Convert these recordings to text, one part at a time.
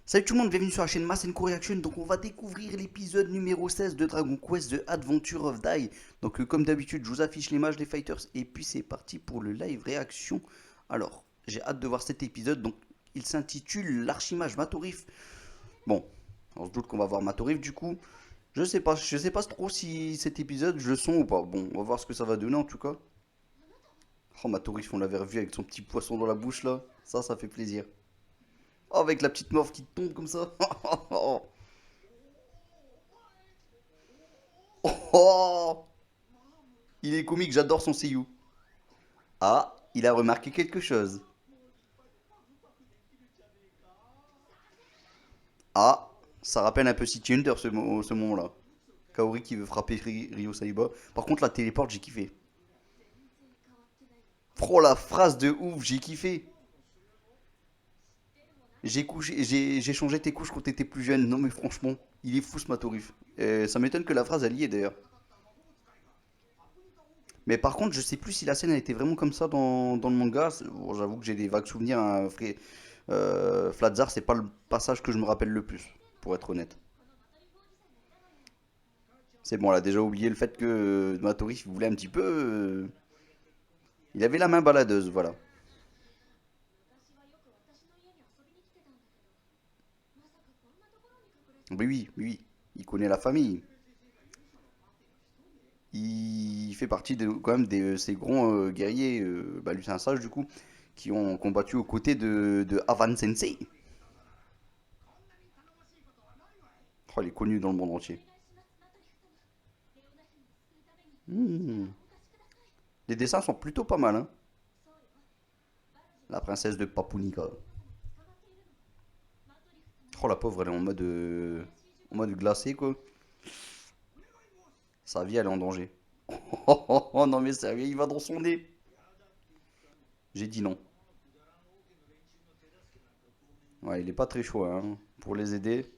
Salut tout le monde, bienvenue sur la chaîne Masenko Reaction. Donc on va découvrir l'épisode numéro 16 de Dragon Quest The Adventure of Dai. Donc comme d'habitude, je vous affiche l'image des fighters et puis c'est parti pour le live réaction. Alors, j'ai hâte de voir cet épisode. Donc il s'intitule l'Archimage Matorif. Bon, on se doute qu'on va voir Matorif du coup. Je sais pas trop si cet épisode je le sens ou pas. Bon, on va voir ce que ça va donner en tout cas. Oh, Matorif, on l'avait revu avec son petit poisson dans la bouche là. Ça fait plaisir. Oh, avec la petite morve qui tombe comme ça. Oh, il est comique, j'adore son seiyuu. Ah, il a remarqué quelque chose. Ah, ça rappelle un peu City Hunter ce moment-là. Kaori qui veut frapper Ryo Saiba. Par contre, la téléporte, j'ai kiffé. Oh, la phrase de ouf, j'ai kiffé. J'ai changé tes couches quand t'étais plus jeune. Non mais franchement, il est fou ce Matorif. Ça m'étonne que la phrase elle y est d'ailleurs. Mais par contre, je sais plus si la scène a été vraiment comme ça dans le manga. Bon, j'avoue que j'ai des vagues souvenirs, hein, Flatzar, c'est pas le passage que je me rappelle le plus, pour être honnête. C'est bon, elle a déjà oublié le fait que Matori voulait un petit peu. Il avait la main baladeuse, voilà. Oui, oui, oui, oui. Il connaît la famille. Il fait partie quand même de ces grands guerriers, bah lui c'est un sage du coup, qui ont combattu aux côtés de Avan Sensei. Oh, il est connu dans le monde entier. Hmm. Les dessins sont plutôt pas mal, hein. La princesse de Papounika. Oh la pauvre, elle est en mode glacé quoi. Sa vie elle est en danger. Oh, non mais sérieux, il va dans son nez. J'ai dit non. Ouais, il est pas très chaud hein, pour les aider.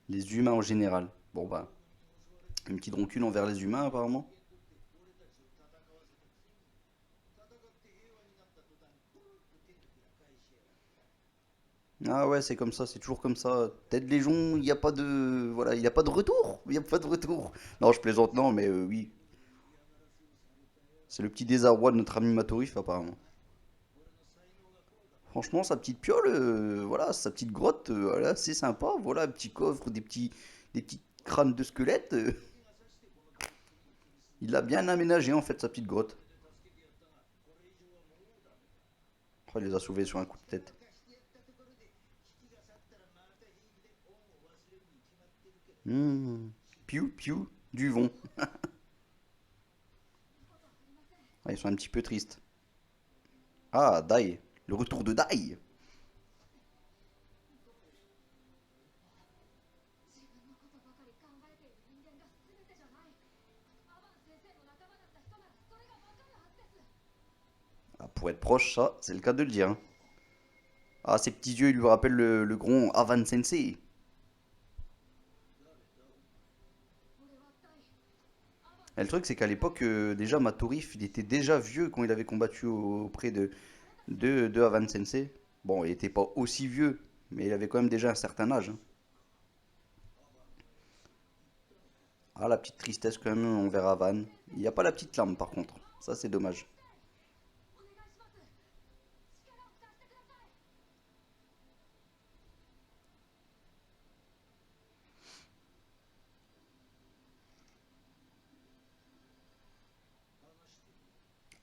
Les humains en général. Bon bah, une petite rancune envers les humains apparemment. Ah ouais, c'est comme ça, c'est toujours comme ça. Tête Légion, il n'y a pas de... Voilà, il n'y a pas de retour. Il n'y a pas de retour. Non, je plaisante, non, mais oui. C'est le petit désarroi de notre ami Matorif apparemment. Franchement, sa petite piole, voilà, sa petite grotte, voilà, c'est sympa. Voilà, un petit coffre, des petits crânes de squelettes. Il l'a bien aménagé en fait, sa petite grotte. Oh, il les a sauvés sur un coup de tête. Hmm. Piou, piou, du vent. Ah, ils sont un petit peu tristes. Ah, Dai. Le retour de Dai. Ah, pour être proche, ça, c'est le cas de le dire, hein. Ah, ses petits yeux, ils lui rappellent le grand Avan Sensei. Et le truc, c'est qu'à l'époque, déjà, Matorif, il était déjà vieux quand il avait combattu auprès de Avan Sensei. Bon, il n'était pas aussi vieux, mais il avait quand même déjà un certain âge, hein. Ah, la petite tristesse quand même envers Avan. Il n'y a pas la petite larme, par contre. Ça, c'est dommage.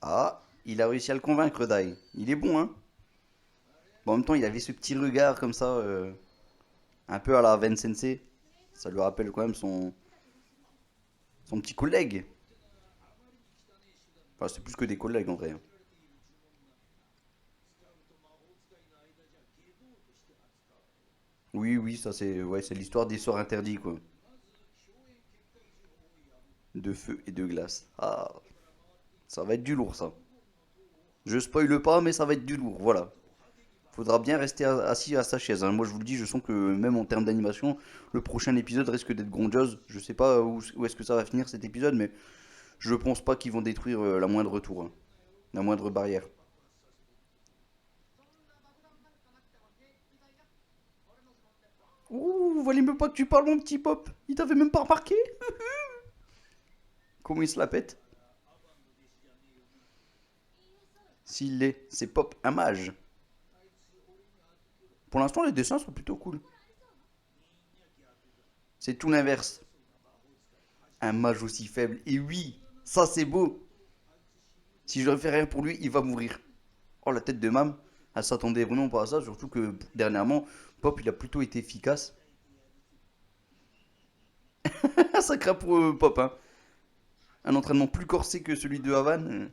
Ah, il a réussi à le convaincre, Dai. Il est bon, hein. Bon, en même temps, il avait ce petit regard comme ça, un peu à la Avan Sensei. Ça lui rappelle quand même son petit collègue. Enfin, c'est plus que des collègues en vrai, hein. Oui, oui, ça c'est ouais, c'est l'histoire des sorts interdits quoi. De feu et de glace. Ah, ça va être du lourd ça. Je spoile pas, mais ça va être du lourd, voilà. Faudra bien rester assis à sa chaise, hein. Moi je vous le dis, je sens que même en termes d'animation, le prochain épisode risque d'être grandiose. Je sais pas où est-ce que ça va finir cet épisode, mais je pense pas qu'ils vont détruire la moindre tour, hein, la moindre barrière. Ouh, valait même pas que tu parles, mon petit Pop. Il t'avait même pas remarqué. Comment il se la pète? S'il l'est, c'est Pop, un mage. Pour l'instant, les dessins sont plutôt cool. C'est tout l'inverse. Un mage aussi faible. Et oui, ça c'est beau. Si je ne fais rien pour lui, il va mourir. Oh, la tête de Mam. Elle s'attendait vraiment pas à ça, surtout que dernièrement, Pop il a plutôt été efficace. Ça craint pour Pop, hein. Un entraînement plus corsé que celui de Havane.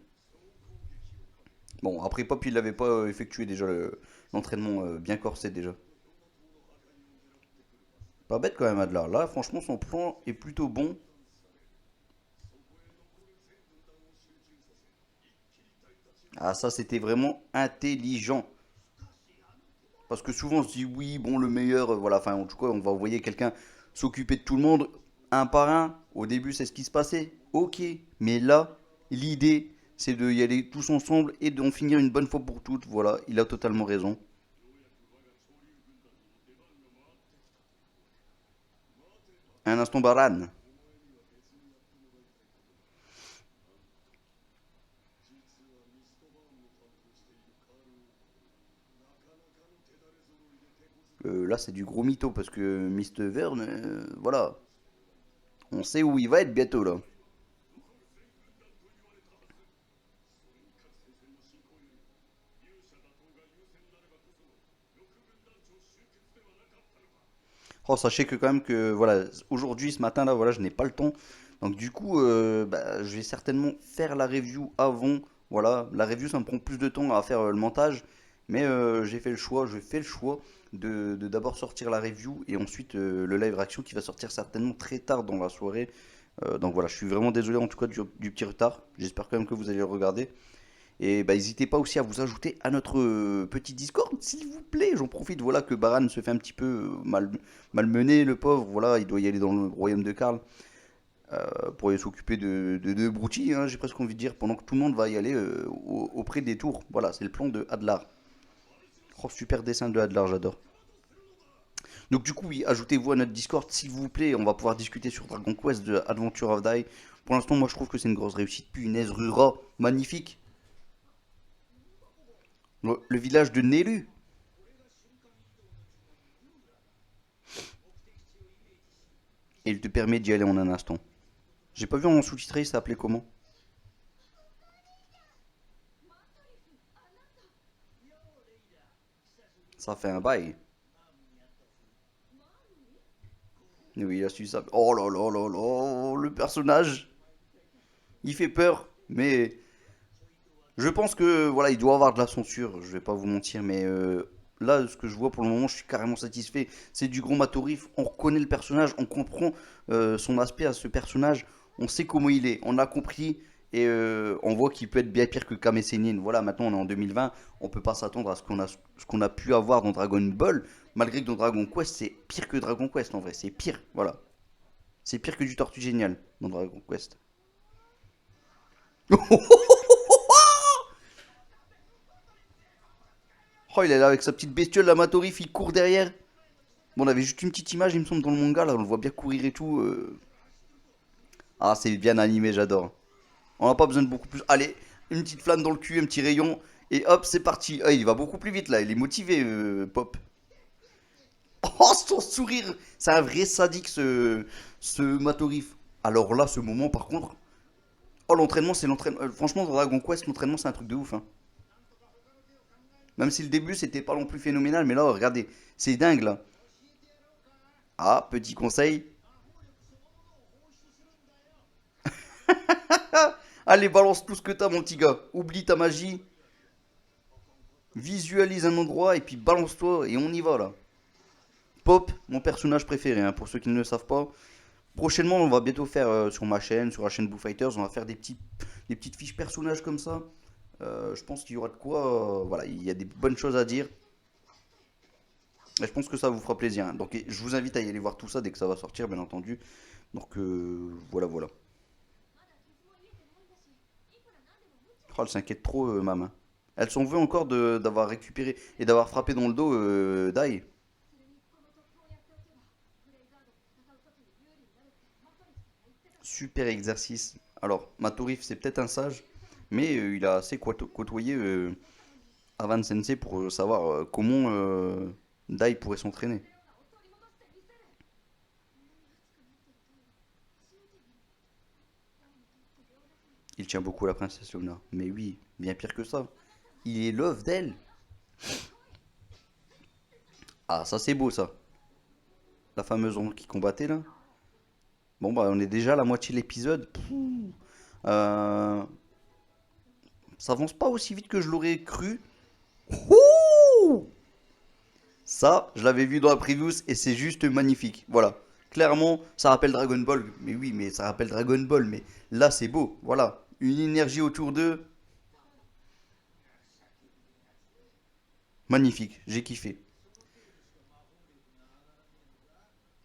Bon, après Pop il l'avait pas effectué déjà l'entraînement bien corsé déjà. Pas bête quand même Adler. Là, franchement, son plan est plutôt bon. Ah, ça c'était vraiment intelligent. Parce que souvent on se dit oui, bon, le meilleur, voilà, enfin en tout cas, on va envoyer quelqu'un s'occuper de tout le monde, un par un. Au début, c'est ce qui se passait. Ok, mais là, l'idée, c'est d'y aller tous ensemble et d'en finir une bonne fois pour toutes. Voilà, il a totalement raison. Un instant, Baran. Là, c'est du gros mytho parce que Mr. Verne, voilà, on sait où il va être bientôt là. Oh, sachez que quand même que voilà, aujourd'hui, ce matin là, voilà, je n'ai pas le temps. Donc du coup, bah, je vais certainement faire la review avant. Voilà, la review, ça me prend plus de temps à faire le montage, mais j'ai fait le choix, je fais le choix de d'abord sortir la review et ensuite le live reaction qui va sortir certainement très tard dans la soirée. Donc voilà, je suis vraiment désolé en tout cas du petit retard. J'espère quand même que vous allez le regarder. Et bah, n'hésitez pas aussi à vous ajouter à notre petit Discord, s'il vous plaît. J'en profite, voilà, que Baran se fait un petit peu malmener, le pauvre. Voilà, il doit y aller dans le royaume de Karl pour aller s'occuper de Brouti, hein, j'ai presque envie de dire, pendant que tout le monde va y aller auprès des tours. Voilà, c'est le plan de Adlar. Oh, super dessin de Adlar, j'adore. Donc du coup, oui, ajoutez-vous à notre Discord, s'il vous plaît. On va pouvoir discuter sur Dragon Quest de Adventure of Die. Pour l'instant, moi, je trouve que c'est une grosse réussite. Puis une Rura, magnifique. Le village de Nélu. Et il te permet d'y aller en un instant. J'ai pas vu en sous-titré, ça s'appelait comment? Ça fait un bail. Oui, il a su ça. Oh là là là là, le personnage, il fait peur. Mais je pense que voilà, il doit avoir de la censure. Je vais pas vous mentir, mais là, ce que je vois pour le moment, je suis carrément satisfait. C'est du gros matorif. On reconnaît le personnage, on comprend son aspect à ce personnage. On sait comment il est. On a compris et on voit qu'il peut être bien pire que Kame Sennin. Voilà, maintenant on est en 2020. On peut pas s'attendre à ce qu'on a pu avoir dans Dragon Ball. Malgré que dans Dragon Quest, c'est pire que Dragon Quest en vrai. C'est pire. Voilà. C'est pire que du Tortue Génial dans Dragon Quest. Oh, il est là avec sa petite bestiole, la Matorif, il court derrière. Bon, on avait juste une petite image, il me semble, dans le manga, là, on le voit bien courir et tout. Ah, c'est bien animé, j'adore. On n'a pas besoin de beaucoup plus. Allez, une petite flamme dans le cul, un petit rayon, et hop, c'est parti. Ah, il va beaucoup plus vite, là, il est motivé, Pop. Oh, son sourire. C'est un vrai sadique, ce Matorif. Alors là, ce moment, par contre. Oh, l'entraînement, c'est l'entraînement. Franchement, dans Dragon Quest, l'entraînement, c'est un truc de ouf, hein. Même si le début, c'était pas non plus phénoménal, mais là, regardez, c'est dingue, là. Ah, petit conseil. Allez, balance tout ce que t'as, mon petit gars. Oublie ta magie, visualise un endroit et puis balance-toi et on y va là. Pop, mon personnage préféré, hein, pour ceux qui ne le savent pas. Prochainement, on va bientôt faire sur ma chaîne, sur la chaîne Boo Fighters, on va faire des petites fiches personnages comme ça. Je pense qu'il y aura de quoi. Voilà, il y a des bonnes choses à dire. Et je pense que ça vous fera plaisir, hein. Donc, je vous invite à y aller voir tout ça dès que ça va sortir, bien entendu. Donc, voilà, voilà. Oh, elle s'inquiète trop, maman. Elle s'en veut encore d'avoir récupéré et d'avoir frappé dans le dos Dai. Super exercice. Alors, Matorif, c'est peut-être un sage, mais il a assez côtoyé Avan Sensei pour savoir comment Dai pourrait s'entraîner. Il tient beaucoup à la princesse Luna. Mais oui, bien pire que ça. Il est love d'elle. Ah, ça c'est beau ça. La fameuse ombre qui combattait là. Bon bah on est déjà à la moitié de l'épisode. Euh, Ça avance pas aussi vite que je l'aurais cru. Ouh, ça, je l'avais vu dans la previews et c'est juste magnifique. Voilà. Clairement, ça rappelle Dragon Ball. Mais oui, mais ça rappelle Dragon Ball. Mais là, c'est beau. Voilà. Une énergie autour d'eux. Magnifique. J'ai kiffé.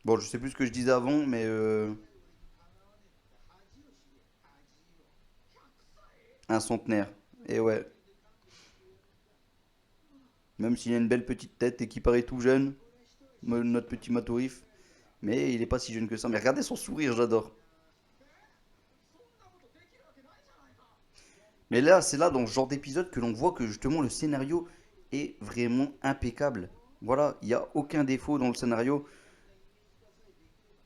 Bon, je sais plus ce que je disais avant, mais un centenaire. Et ouais. Même s'il a une belle petite tête et qu'il paraît tout jeune, notre petit Matorif. Mais il est pas si jeune que ça. Mais regardez son sourire, j'adore. Mais là, c'est là dans ce genre d'épisode que l'on voit que justement le scénario est vraiment impeccable. Voilà, il n'y a aucun défaut dans le scénario.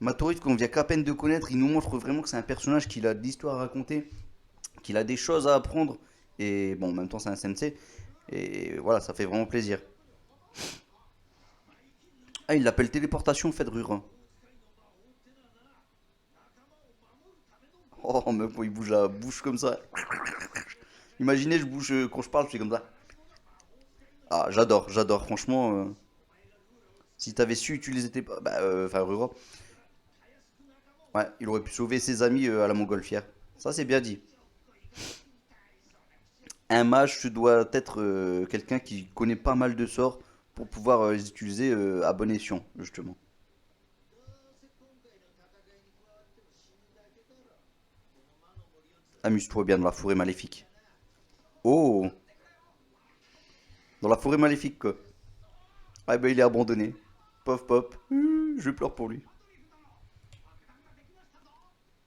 Matorif, qu'on vient qu'à peine de connaître, il nous montre vraiment que c'est un personnage qui a de l'histoire à raconter, qu'il a des choses à apprendre. Et bon, en même temps, c'est un sensei. Et voilà, ça fait vraiment plaisir. Ah, il l'appelle téléportation Fedrure. Oh, mais quand il bouge la bouche comme ça. Imaginez, je bouge quand je parle, je fais comme ça. Ah, j'adore, j'adore. Franchement, si t'avais su utiliser tes. Bah, enfin, Rura. Ouais, il aurait pu sauver ses amis à la montgolfière. Ça, c'est bien dit. Un mage doit être quelqu'un qui connaît pas mal de sorts pour pouvoir les utiliser à bon escient, justement. Amuse-toi bien dans la forêt maléfique. Oh, dans la forêt maléfique, quoi. Ah, ben il est abandonné. Pop, pop. Je pleure pour lui.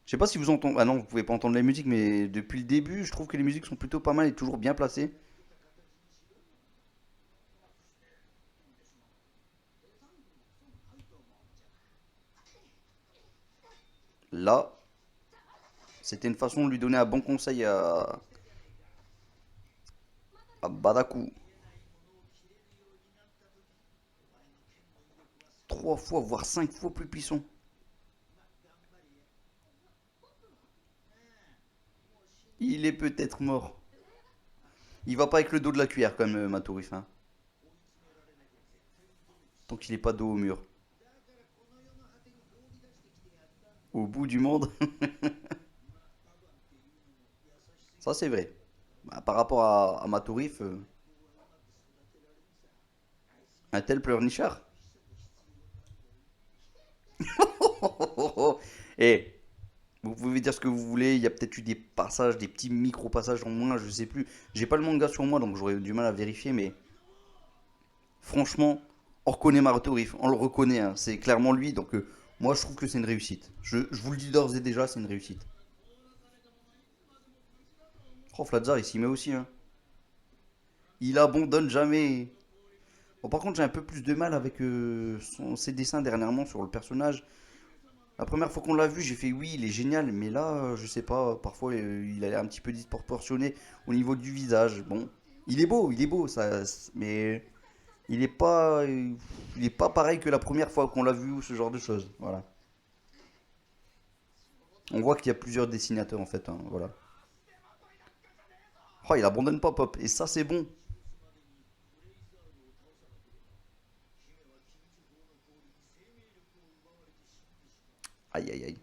Je sais pas si vous entendez. Ah non, vous pouvez pas entendre la musique, mais depuis le début, je trouve que les musiques sont plutôt pas mal et toujours bien placées. Là, c'était une façon de lui donner un bon conseil à Badaku. Trois fois, voire cinq fois plus puissant. Il est peut-être mort. Il va pas avec le dos de la cuillère comme Matorif, hein. Tant qu'il est pas dos au mur. Au bout du monde. Ça c'est vrai. Bah, par rapport à Matorif, un tel pleurnichard. Et vous pouvez dire ce que vous voulez, il y a peut-être eu des passages, des petits micro-passages en moins, je sais plus. J'ai pas le manga sur moi donc j'aurais du mal à vérifier, mais franchement, on reconnaît Matorif, on le reconnaît, hein. C'est clairement lui, donc moi je trouve que c'est une réussite. Je vous le dis d'ores et déjà, c'est une réussite. Oh, Flatzar, il s'y met aussi, hein. Il abandonne jamais. Bon, par contre, j'ai un peu plus de mal avec ses dessins dernièrement sur le personnage. La première fois qu'on l'a vu, j'ai fait oui, il est génial, mais là, je sais pas, parfois il a l'air un petit peu disproportionné au niveau du visage. Bon, il est beau, ça, mais il est pas pareil que la première fois qu'on l'a vu ou ce genre de choses. Voilà. On voit qu'il y a plusieurs dessinateurs en fait, hein, voilà. Oh, il abandonne pas Pop, et ça c'est bon. Aïe aïe aïe.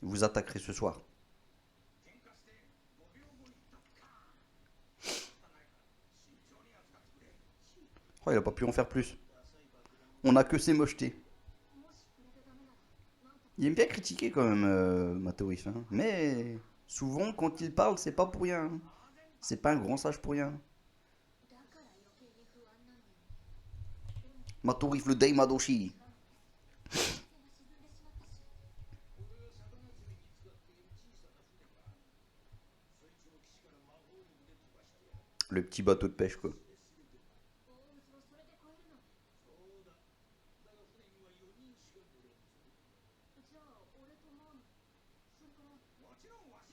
Vous attaquerez ce soir. Oh, il a pas pu en faire plus. On a que ses mochetés. Il aime bien critiquer quand même, Matorif, hein. Mais souvent, quand il parle, c'est pas pour rien, hein. C'est pas un grand sage pour rien. Matorif le Daimadoshi. Le petit bateau de pêche, quoi.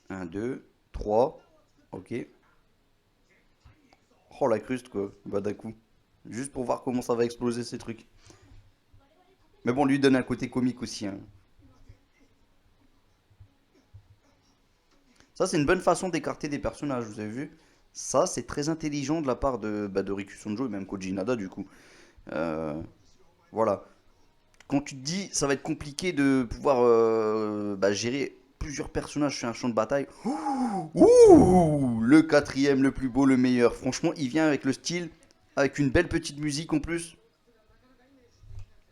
Un, deux, trois. Ok. Oh, la cruste, quoi. Badakou. Juste pour voir comment ça va exploser ces trucs. Mais bon, lui donne un côté comique aussi, hein. Ça, c'est une bonne façon d'écarter des personnages, vous avez vu? Ça, c'est très intelligent de la part de Riku Sonjo et même Koji Nada, du coup. Euh, voilà. Quand tu te dis, ça va être compliqué de pouvoir gérer plusieurs personnages sur un champ de bataille. Ouh, le quatrième, le plus beau, le meilleur. Franchement, il vient avec le style, avec une belle petite musique en plus.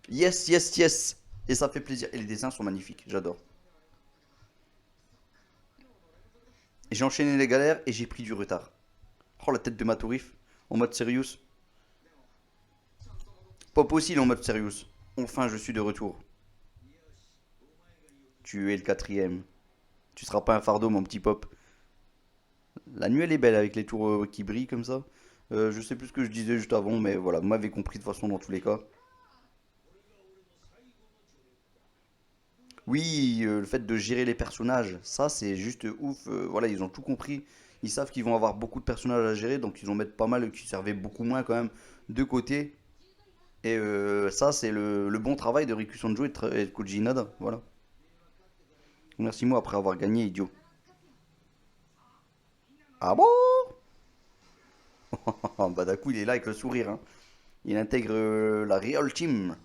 Yes, yes, yes. Et ça fait plaisir. Et les dessins sont magnifiques, j'adore. J'ai enchaîné les galères et j'ai pris du retard. Oh, la tête de Matorif, en mode serious. Pop aussi, il est en mode serious. Enfin, je suis de retour. Tu es le quatrième. Tu seras pas un fardeau, mon petit Pop. La nuit, elle est belle avec les tours qui brillent comme ça. Je sais plus ce que je disais juste avant, mais voilà, vous m'avez compris de toute façon dans tous les cas. Oui, le fait de gérer les personnages, ça c'est juste ouf. Voilà, ils ont tout compris. Ils savent qu'ils vont avoir beaucoup de personnages à gérer, donc ils en mettent pas mal qui servaient beaucoup moins quand même de côté. Et ça, c'est le bon travail de Riku Sanjo et de Koji Inada. Voilà. Merci moi après avoir gagné, idiot. Ah bon? Badakou, il est là avec le sourire, hein. Il intègre la Real Team.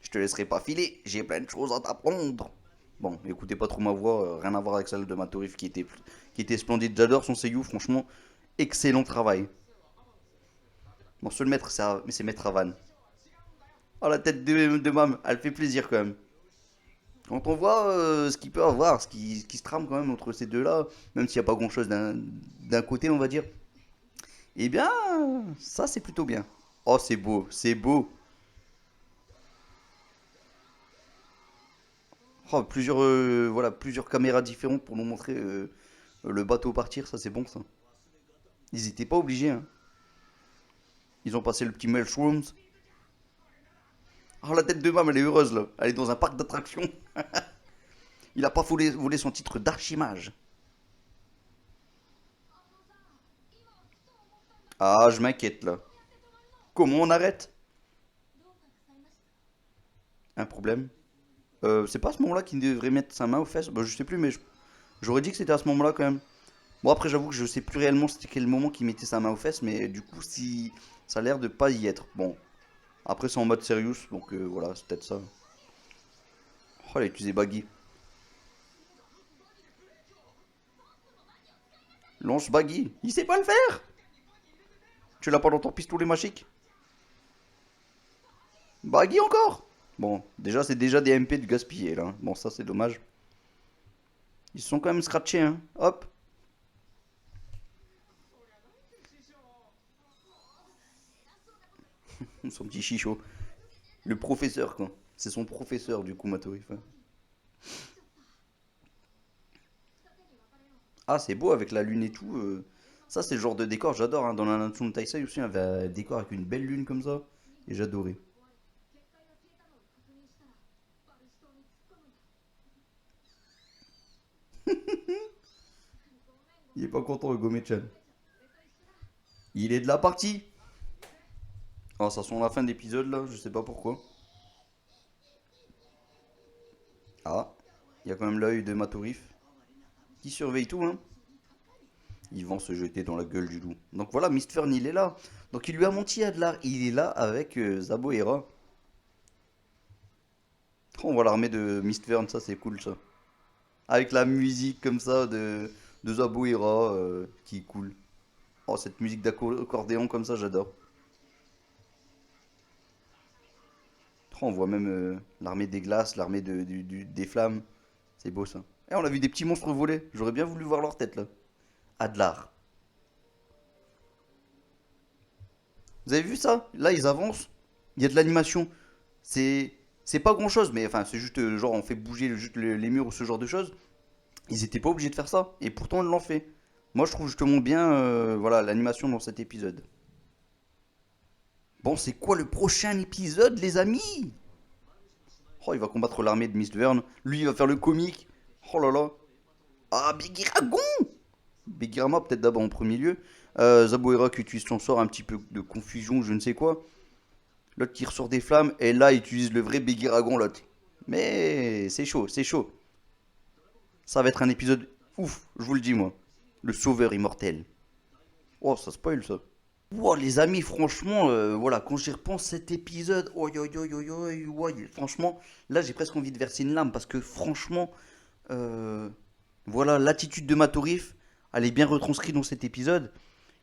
Je te laisserai pas filer, j'ai plein de choses à t'apprendre. Bon, écoutez pas trop ma voix, rien à voir avec celle de Matorif qui était splendide. J'adore son seiyuu, franchement, excellent travail. Bon, seul maître, mais c'est Maître Avan. Oh, la tête de Mam, elle fait plaisir quand même. Quand on voit ce qu'il peut avoir, ce qui se trame quand même entre ces deux-là, même s'il n'y a pas grand-chose d'un côté, on va dire, eh bien, ça c'est plutôt bien. Oh, c'est beau, c'est beau. Oh, plusieurs caméras différentes pour nous montrer le bateau partir, ça c'est bon ça. Ils étaient pas obligés, hein. Ils ont passé le petit Mushrooms. Oh, la tête de Mam, elle est heureuse là. Elle est dans un parc d'attractions. Il a pas volé son titre d'archimage. Ah, je m'inquiète là. Comment on arrête? Un problème. C'est pas à ce moment-là qu'il devrait mettre sa main aux fesses. Bah, je sais plus, mais j'aurais dit que c'était à ce moment-là quand même. Bon, après, j'avoue que je sais plus réellement c'était quel moment qu'il mettait sa main aux fesses, mais du coup, si ça a l'air de pas y être. Bon, après, c'est en mode serious, donc voilà, c'est peut-être ça. Oh, il a utilisé Baggy. Lance Baggy. Il sait pas le faire. Tu l'as pas dans ton pistolet magique? Baggy encore. Bon, déjà, c'est déjà des MP de gaspiller là. Bon, ça, c'est dommage. Ils se sont quand même scratchés, hein. Hop. Son petit chichot. Le professeur, quoi. C'est son professeur, du coup, Matorif, hein. Ah, c'est beau avec la lune et tout. Ça, c'est le genre de décor, j'adore, hein. Dans la Natsu no Taisai aussi, il y avait un décor avec une belle lune comme ça. Et j'adorais. Il est pas content, Gomechan. Il est de la partie. Oh, ça sent la fin d'épisode là, je sais pas pourquoi. Ah, il y a quand même l'œil de Matorif qui surveille tout, hein. Ils vont se jeter dans la gueule du loup. Donc voilà, Mistfern, il est là. Donc il lui a menti à Adlar. Il est là avec Zabo Hera. Oh, on voit l'armée de Mistfern, ça c'est cool ça. Avec la musique comme ça de Zabo Hera qui est cool. Oh, cette musique d'accordéon comme ça, j'adore. Oh, on voit même l'armée des glaces, l'armée des flammes. C'est beau ça. Et on a vu des petits monstres voler. J'aurais bien voulu voir leur tête là. Adlar. Vous avez vu ça? Là, ils avancent. Il y a de l'animation. C'est c'est pas grand chose, mais enfin, c'est juste genre on fait bouger juste les murs ou ce genre de choses. Ils étaient pas obligés de faire ça, et pourtant ils l'ont fait. Moi, je trouve justement bien, voilà, l'animation dans cet épisode. Bon, c'est quoi le prochain épisode, les amis? Oh, il va combattre l'armée de Miss Verne. Lui, il va faire le comique. Oh là là. Ah, Begiragon! Begirama, peut-être d'abord en premier lieu. Zaboera qui utilise son sort, un petit peu de confusion, je ne sais quoi. L'autre qui ressort des flammes, et là, il utilise le vrai Begiragon, l'autre. Mais c'est chaud, c'est chaud. Ça va être un épisode ouf, je vous le dis, moi. Le sauveur immortel. Oh, ça spoil, ça. Wow, les amis, franchement, voilà, quand j'y repense cet épisode, oi, oi, oi, oi, oi, oi, franchement, là j'ai presque envie de verser une larme parce que franchement, euh, voilà, l'attitude de Matorif, elle est bien retranscrite dans cet épisode.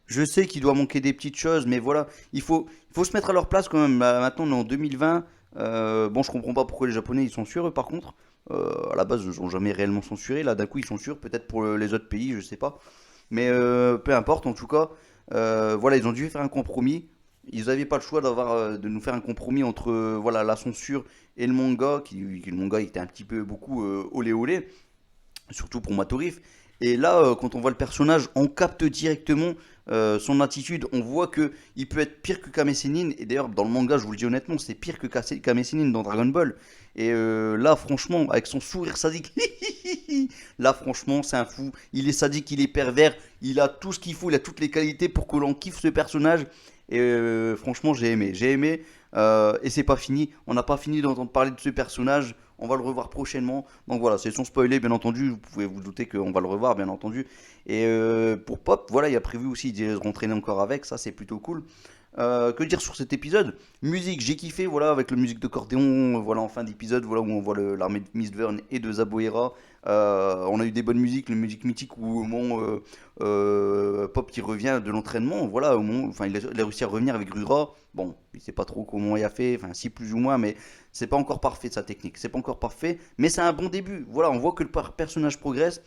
Je sais qu'il doit manquer des petites choses, mais voilà, il faut se mettre à leur place quand même. Là, maintenant, on est en 2020. Bon, je comprends pas pourquoi les Japonais ils censurent, eux, par contre. À la base, ils n'ont jamais réellement censuré. Là, d'un coup, ils censurent, peut-être pour les autres pays, je sais pas. Mais peu importe, en tout cas, voilà, ils ont dû faire un compromis. Ils n'avaient pas le choix de nous faire un compromis entre voilà, la censure et le manga, qui le manga était un petit peu beaucoup olé olé, surtout pour Matorif. Et là, quand on voit le personnage, on capte directement son attitude. On voit que il peut être pire que Kame Sennin. Et d'ailleurs, dans le manga, je vous le dis honnêtement, c'est pire que Kame Sennin dans Dragon Ball. Et là, franchement, avec son sourire sadique, là, franchement, c'est un fou. Il est sadique, il est pervers, il a tout ce qu'il faut, il a toutes les qualités pour que l'on kiffe ce personnage. Et franchement, j'ai aimé. J'ai aimé. Et c'est pas fini. On n'a pas fini d'entendre parler de ce personnage. On va le revoir prochainement. Donc voilà, c'est sans spoiler, bien entendu. Vous pouvez vous douter qu'on va le revoir, bien entendu. Et pour Pop, voilà, il y a prévu aussi de rentraîner encore avec. Ça, c'est plutôt cool. Que dire sur cet épisode? Musique, j'ai kiffé, voilà, avec la musique de Cordéon, voilà, en fin d'épisode, voilà, où on voit l'armée de Mistburn et de Zaboera. On a eu des bonnes musiques, les musiques mythiques où au moment Pop qui revient de l'entraînement, voilà, au moment, enfin, il a réussi à revenir avec Rura. Bon, il sait pas trop comment il a fait, enfin, si plus ou moins, mais c'est pas encore parfait sa technique, c'est pas encore parfait, mais c'est un bon début. Voilà, on voit que le personnage progresse.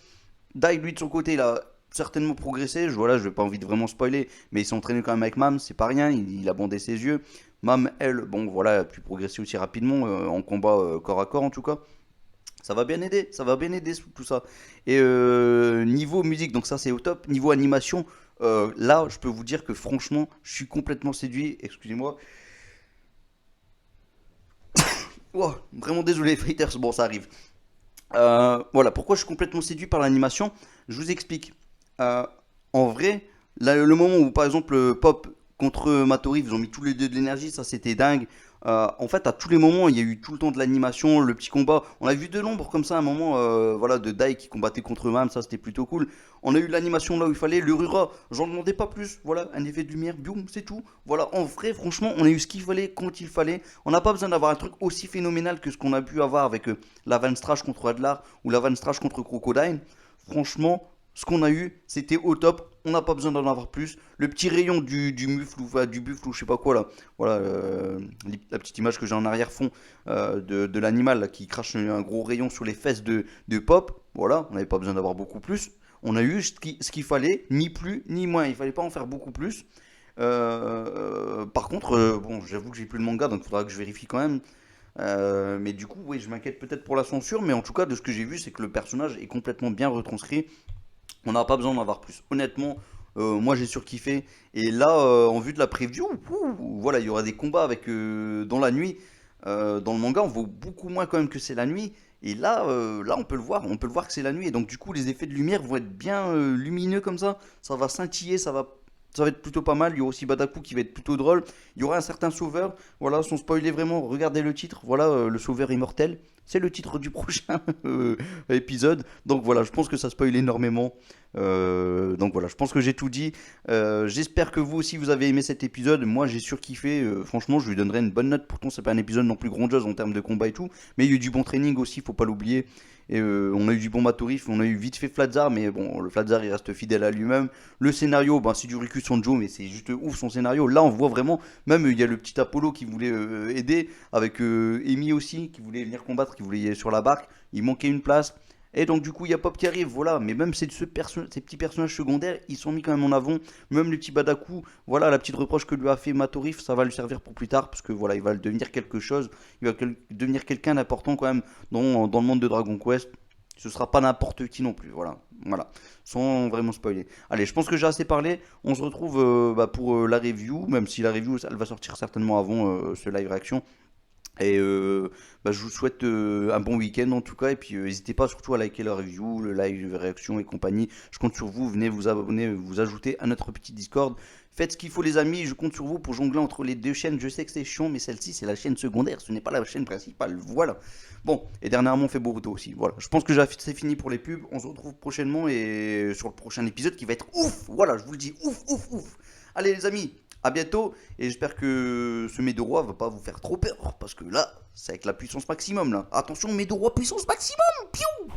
Dai, lui, de son côté, il a certainement progressé. Voilà, je n'ai pas envie de vraiment spoiler, mais il s'est entraîné quand même avec Mam, c'est pas rien. Il a bandé ses yeux. Mam, elle, bon, voilà, a pu progresser aussi rapidement en combat corps à corps en tout cas. Ça va bien aider tout ça. Et niveau musique, donc ça c'est au top. Niveau animation, là, je peux vous dire que franchement, je suis complètement séduit. Excusez-moi. Wow, vraiment désolé, Fighters, bon, ça arrive. Voilà, pourquoi je suis complètement séduit par l'animation. Je vous explique. Euh, En vrai, là, le moment où par exemple Pop contre Matori, ils ont mis tous les deux de l'énergie, ça c'était dingue. En fait, à tous les moments, il y a eu tout le temps de l'animation, le petit combat. On a vu de l'ombre comme ça, un moment, voilà, de Dai qui combattait contre Mam, ça c'était plutôt cool. On a eu l'animation là où il fallait, le Rura, j'en demandais pas plus. Voilà, un effet de lumière, boum, c'est tout. Voilà, en vrai, franchement, on a eu ce qu'il fallait quand il fallait. On n'a pas besoin d'avoir un truc aussi phénoménal que ce qu'on a pu avoir avec la Van Strash contre Adlar ou la Van Strash contre Crocodile. Franchement, ce qu'on a eu, c'était au top. On n'a pas besoin d'en avoir plus. Le petit rayon du mufle ou enfin, du buffle ou je sais pas quoi là. Voilà, la petite image que j'ai en arrière-fond de l'animal là, qui crache un gros rayon sur les fesses de Pop. Voilà, on n'avait pas besoin d'avoir beaucoup plus. On a eu ce qu'il fallait, ni plus ni moins. Il fallait pas en faire beaucoup plus. Par contre, bon, j'avoue que j'ai plus le manga, donc il faudra que je vérifie quand même. Mais du coup, oui, je m'inquiète peut-être pour la censure, mais en tout cas, de ce que j'ai vu, c'est que le personnage est complètement bien retranscrit. On n'a pas besoin d'en avoir plus. Honnêtement, moi j'ai surkiffé. Et là, en vue de la preview, voilà, il y aura des combats avec dans la nuit. Dans le manga, on voit beaucoup moins quand même que c'est la nuit. Et là, là, on peut le voir que c'est la nuit. Et donc du coup, les effets de lumière vont être bien lumineux comme ça. Ça va scintiller, ça va être plutôt pas mal. Il y aura aussi Badaku qui va être plutôt drôle. Il y aura un certain sauveur. Voilà, sans spoiler vraiment, regardez le titre. Voilà, le sauveur immortel. C'est le titre du prochain épisode. Donc voilà, je pense que ça spoil énormément. Donc voilà, je pense que j'ai tout dit. J'espère que vous aussi vous avez aimé cet épisode. Moi j'ai surkiffé. Franchement, je lui donnerai une bonne note. Pourtant, c'est pas un épisode non plus grandiose en termes de combat et tout. Mais il y a eu du bon training aussi, faut pas l'oublier. Et on a eu du bon Matorif, on a eu vite fait Flatzar, mais bon, le Flatzar il reste fidèle à lui-même. Le scénario, ben, c'est du Riku Sanjo, mais c'est juste ouf son scénario. Là, on voit vraiment, même il y a le petit Apollo qui voulait aider, avec Amy aussi, qui voulait venir combattre, qui voulait y aller sur la barque. Il manquait une place. Et donc du coup, il y a Pop qui arrive, voilà. Mais même ces petits personnages secondaires, ils sont mis quand même en avant. Même le petit Badaku, voilà, la petite reproche que lui a fait Matorif, ça va lui servir pour plus tard, parce que voilà, il va devenir quelque chose. Il va devenir quelqu'un d'important quand même dans le monde de Dragon Quest. Ce sera pas n'importe qui non plus, voilà. Voilà, sans vraiment spoiler. Allez, je pense que j'ai assez parlé. On se retrouve pour la review, même si la review, elle va sortir certainement avant ce live réaction. Et je vous souhaite un bon week-end en tout cas. Et puis n'hésitez pas surtout à liker la review, le live réaction et compagnie. Je compte sur vous. Venez vous abonner, vous ajouter à notre petit Discord. Faites ce qu'il faut les amis. Je compte sur vous pour jongler entre les deux chaînes. Je sais que c'est chiant, mais celle-ci c'est la chaîne secondaire. Ce n'est pas la chaîne principale. Voilà. Bon, et dernièrement on fait Boruto aussi. Voilà. Je pense que c'est fini pour les pubs. On se retrouve prochainement et sur le prochain épisode qui va être ouf. Voilà, je vous le dis. Ouf, ouf, ouf. Allez les amis. À bientôt et j'espère que ce Médorois va pas vous faire trop peur parce que là, c'est avec la puissance maximum là. Attention, Médorois puissance maximum. Piou.